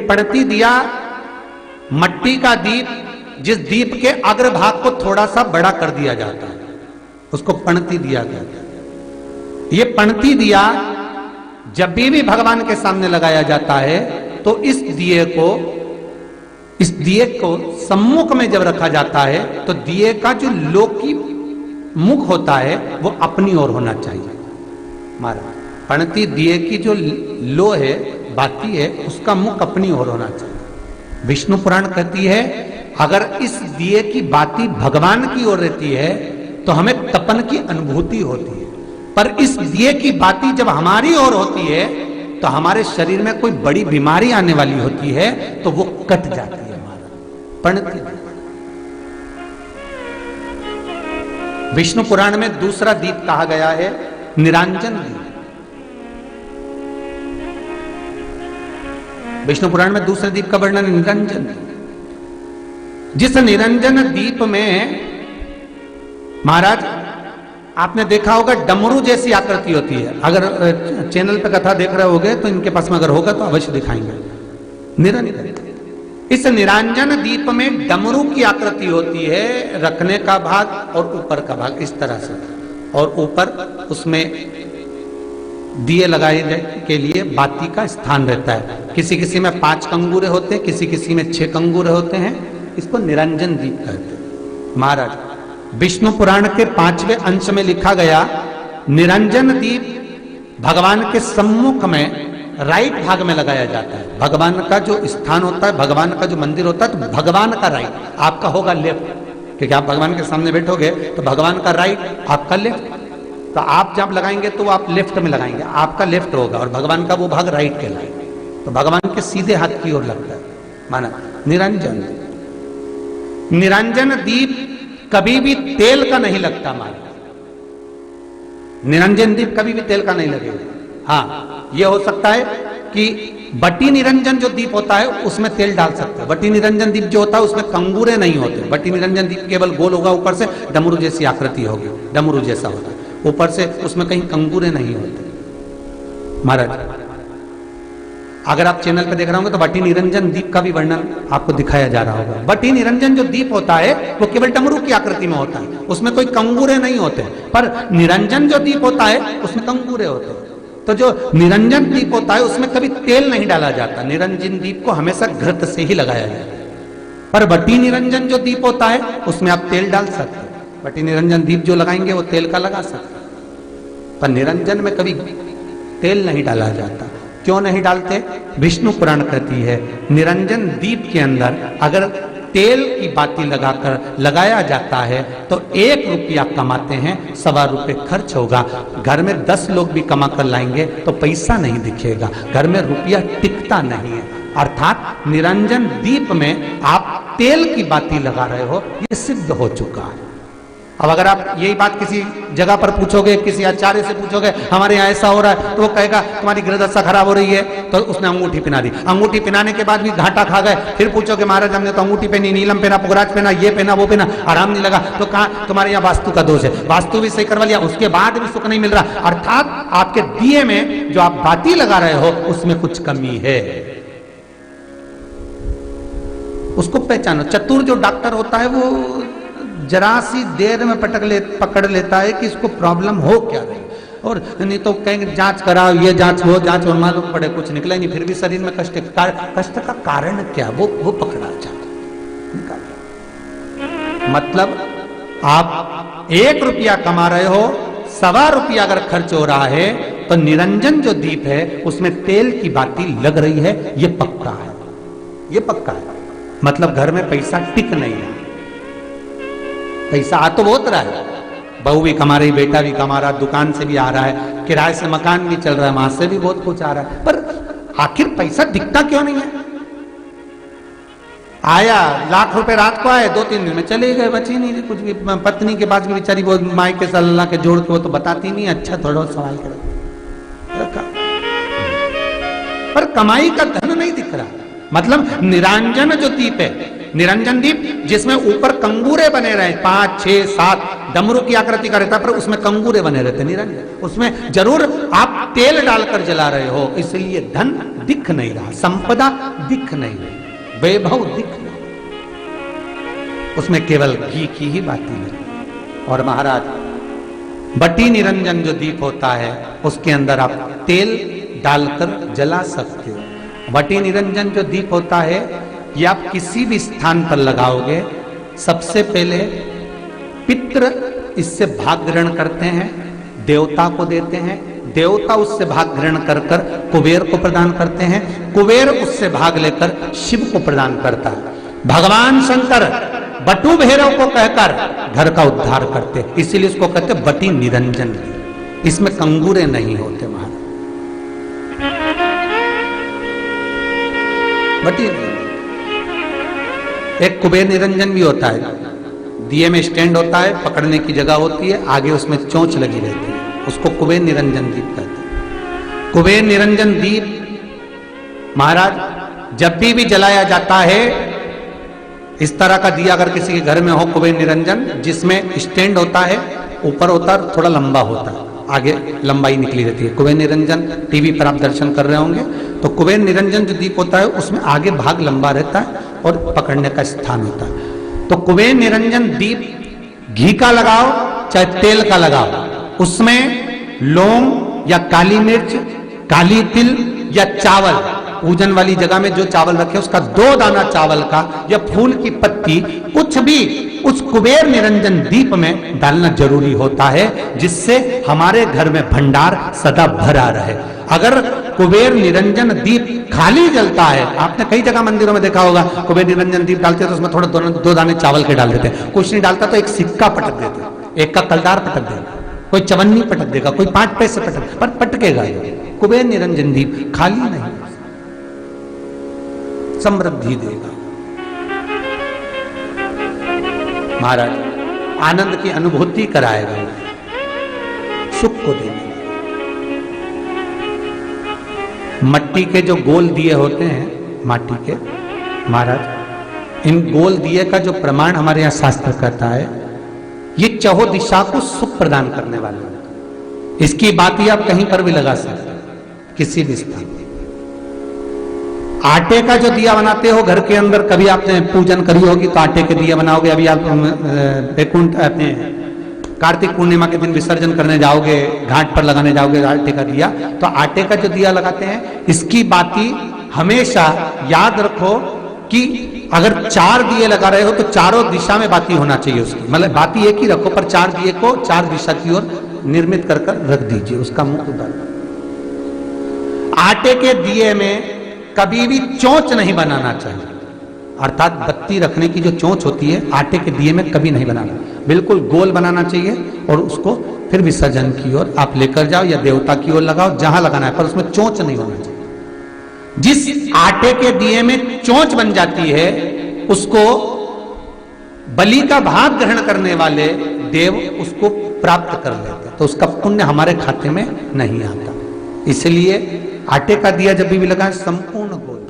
पणती दिया मट्टी का दीप, जिस दीप के अग्रभाग को थोड़ा सा बड़ा कर दिया जाता है, उसको पणती दिया गया। ये पणती दिया जब भी भगवान के सामने लगाया जाता है तो इस दिए को सम्मुख में जब रखा जाता है तो दिए का जो लौकी मुख होता है वो अपनी ओर होना चाहिए। महाराज, पणती दिए की जो लो है, बाती है, उसका मुख अपनी ओर होना चाहिए। विष्णु पुराण कहती है अगर इस दिए की बाती भगवान की ओर रहती है तो हमें तपन की अनुभूति होती है, पर इस दिए की बाती जब हमारी ओर होती है तो हमारे शरीर में कोई बड़ी बीमारी आने वाली होती है तो वो कट जाती है। हमारा पणती। विष्णु पुराण में दूसरा दीप कहा गया है निरांजन दीप। विष्णु पुराण में दूसरे दीप का वर्णन निरंजन दीप। जिस निरंजन दीप में महाराज आपने देखा होगा डमरू जैसी आकृति होती है। अगर चैनल पे कथा देख रहे होगे तो इनके पास में अगर होगा तो अवश्य दिखाएंगे। निरंजन, इस निरंजन दीप में डमरू की आकृति होती है, रखने का भाग और ऊपर का भाग इस तरह से, और ऊपर उसमें दिए लगाए के लिए बाती का स्थान रहता है। किसी किसी में 5 कंगूरे होते हैं, किसी किसी में 6 कंगूरे होते हैं। इसको निरंजन दीप कहते हैं। महाराज, विष्णु पुराण के 5वें अंश में लिखा गया निरंजन दीप भगवान के सम्मुख में राइट भाग में लगाया जाता है। भगवान का जो स्थान होता है, भगवान का जो मंदिर होता है, तो भगवान का राइट, आपका होगा लेफ्ट, क्योंकि आप भगवान के सामने बैठोगे तो भगवान का राइट, आपका लेफ्ट। तो आप जब लगाएंगे तो आप लेफ्ट में लगाएंगे, आपका लेफ्ट होगा और भगवान का वो भाग राइट कहलाएगा। तो भगवान के सीधे हाथ की ओर लगता है। माना निरंजन, निरंजन दीप कभी भी तेल का नहीं लगता। माना निरंजन दीप कभी भी तेल का नहीं लगेगा। हाँ, यह हो सकता है कि बटी निरंजन जो दीप होता है उसमें तेल डाल सकते हैं। बटी निरंजन दीप जो होता है उसमें कंगूरे नहीं होते। बटी निरंजन दीप केवल गोल होगा, ऊपर से डमरू जैसी आकृति होगी, डमरू जैसा होता है, ऊपर से उसमें कहीं कंगूरे नहीं होते। महाराज, अगर आप चैनल पे देख रहे होंगे तो बटी निरंजन दीप का भी वर्णन आपको दिखाया जा रहा होगा। बटी निरंजन जो दीप होता है वो केवल डमरू की आकृति में होता है, उसमें कोई कंगूरे नहीं होते। पर निरंजन जो दीप होता है उसमें कंगूरे होते हैं। तो जो निरंजन दीप होता है उसमें कभी तेल नहीं डाला जाता। निरंजन दीप को हमेशा घृत से ही लगाया जाता है। पर बटी निरंजन जो दीप होता है उसमें आप तेल डाल सकते हैं। बटी निरंजन दीप जो लगाएंगे वो तेल का लगा सकते हैं, पर निरंजन में कभी तेल नहीं डाला जाता। क्यों नहीं डालते? विष्णु पुराण कहती है निरंजन दीप के अंदर अगर तेल की बाती लगाया जाता है तो 1 रुपया कमाते हैं, 1.25 रुपये खर्च होगा। घर में 10 लोग भी कमा कर लाएंगे तो पैसा नहीं दिखेगा, घर में रुपया टिकता नहीं है। अर्थात निरंजन दीप में आप तेल की बाती लगा रहे हो, ये सिद्ध हो चुका है। अब अगर आप यही बात किसी जगह पर पूछोगे, किसी आचार्य से पूछोगे हमारे यहाँ ऐसा हो रहा है, तो वो कहेगा तुम्हारी गृहदशा खराब हो रही है, तो उसने अंगूठी पहना दी। अंगूठी पहनाने के बाद भी घाटा खा गए। फिर पूछोगे महाराज हमने तो अंगूठी पहनी, नीलम पहना, पुगराज पहना, ये पहना, वो पहना, आराम नहीं लगा, तो कहा तुम्हारे यहाँ वास्तु का दोष है। वास्तु भी सही करवा लिया, उसके बाद भी सुख नहीं मिल रहा। अर्थात आपके दिए में जो आप बाती लगा रहे हो उसमें कुछ कमी है, उसको पहचानो। चतुर जो डॉक्टर होता है वो जरा सी देर में पकड़ लेता है कि इसको प्रॉब्लम हो क्या रही, और नहीं तो कहेंगे जांच कराओ, ये जांच वो जांच, और मालूम पड़े कुछ निकला नहीं, फिर भी शरीर में कष्ट का कारण क्या वो पकड़ा जाता। मतलब आप 1 रुपया कमा रहे हो, 1.25 रुपया अगर खर्च हो रहा है तो निरंजन जो दीप है उसमें तेल की बाती लग रही है, ये पक्का है, ये पक्का है। मतलब घर में पैसा टिक नहीं है। पैसा आ तो बहुत रहा है, बहू भी कमा रही, बेटा भी कमा रहा, दुकान से भी आ रहा है, किराए से मकान भी चल रहा है, वहां से भी बहुत कुछ आ रहा है, पर आखिर पैसा दिखता क्यों नहीं है? आया 1 लाख रुपए रात को आए, 2-3 दिन में चले गए, बची नहीं कुछ भी। पत्नी के पास भी बेचारी वो माई के सल्ला के जोड़ के वो तो बताती नहीं, अच्छा थोड़ा सवाल कर रखा, पर कमाई का धन नहीं दिख रहा। मतलब निरंजन जो दीप है, निरंजन दीप जिसमें ऊपर कंगूरे बने रहे 5, 6, 7, डमरू की आकृति का रहता है, पर उसमें कंगूरे बने रहते निरंजन, उसमें जरूर आप तेल डालकर जला रहे हो, इसलिए धन दिख नहीं रहा, संपदा दिख नहीं रही, वैभव दिख नहीं, उसमें केवल घी की ही बाती लगी। और महाराज बटी निरंजन जो दीप होता है उसके अंदर आप तेल डालकर जला सकते हो। बटी निरंजन जो दीप होता है ये आप किसी भी स्थान पर लगाओगे, सबसे पहले पितृ इससे भाग ग्रहण करते हैं, देवता को देते हैं, देवता उससे भाग ग्रहण कर कर कुबेर को प्रदान करते हैं, कुबेर उससे भाग लेकर शिव को प्रदान करता है। भगवान शंकर बटु भैरव को कहकर घर का उद्धार करते, इसीलिए इसको कहते बटी निरंजन। इसमें कंगूरे नहीं होते महाराज। बटी एक कुबेर निरंजन भी होता है, दिए में स्टैंड होता है, पकड़ने की जगह होती है, आगे उसमें चोंच लगी रहती है, उसको कुबेर निरंजन दीप कहते हैं। कुबेर निरंजन दीप महाराज जब भी जलाया जाता है, इस तरह का दिया अगर किसी के घर में हो कुबेर निरंजन, जिसमें स्टैंड होता है, ऊपर होता है, थोड़ा लंबा होता है, आगे लंबाई निकली रहती है। कुबेर निरंजन टीवी पर आप दर्शन कर रहे होंगे, तो कुबेर निरंजन जो दीप होता है उसमें आगे भाग लंबा रहता है और पकड़ने का स्थान होता है। तो कुबेर निरंजन दीप घी का लगाओ चाहे तेल का लगाओ, उसमें लौंग या काली मिर्च, काली तिल या चावल, पूजन वाली जगह में जो चावल रखे उसका 2 दाना चावल का या फूल की पत्ती, कुछ भी उस कुबेर निरंजन दीप में डालना जरूरी होता है, जिससे हमारे घर में भंडार सदा भरा रहे। अगर कुबेर निरंजन दीप खाली जलता है, आपने कई जगह मंदिरों में देखा होगा, कुबेर निरंजन दीप डालते हैं तो उसमें थोड़ा 2 दाने चावल के डाल देते हैं, कुछ नहीं डालता तो एक सिक्का पटक देते, एक का कलदार पटक देगा, कोई चवन्नी पटक देगा, कोई 5 पैसे पटक, पर पटकेगा। कुबेर निरंजन दीप खाली नहीं, समृद्धि देगा। महाराज आनंद की अनुभूति कराएगा, सुख को देगा। मट्टी के जो गोल दिए होते हैं, माटी के, महाराज इन गोल दिए का जो प्रमाण हमारे यहाँ शास्त्र कहता है, ये चहो दिशा को सुख प्रदान करने वाले हैं। इसकी बात ही आप कहीं पर भी लगा सकते हैं, किसी भी स्थान। आटे का जो दिया बनाते हो घर के अंदर, कभी आपने पूजन करी होगी तो आटे के दिया बनाओगे। अभी आप बैकुंठ अपने कार्तिक पूर्णिमा के दिन विसर्जन करने जाओगे, घाट पर लगाने जाओगे आटे का दिया, तो आटे का जो दिया लगाते हैं, इसकी बाती हमेशा याद रखो कि अगर 4 दिए लगा रहे हो तो चारों दिशा में बाती होना चाहिए उसकी, मतलब बाती एक ही रखो पर 4 दिए को 4 दिशा की ओर निर्मित कर रख दीजिए, उसका मुख उधर। आटे के दिए में कभी भी चोंच नहीं बनाना चाहिए, अर्थात बत्ती रखने की जो चोंच होती है आटे के दिए में कभी नहीं बनाना, बिल्कुल गोल बनाना चाहिए और उसको फिर विसर्जन की ओर आप लेकर जाओ या देवता की ओर लगाओ, जहां लगाना है, पर उसमें चोंच नहीं होना चाहिए। जिस आटे के दिए में चोंच बन जाती है उसको बलि का भाग ग्रहण करने वाले देव उसको प्राप्त कर लेते, तो उसका पुण्य हमारे खाते में नहीं आता। इसलिए आटे का दिया जब भी लगाए संपूर्ण गोल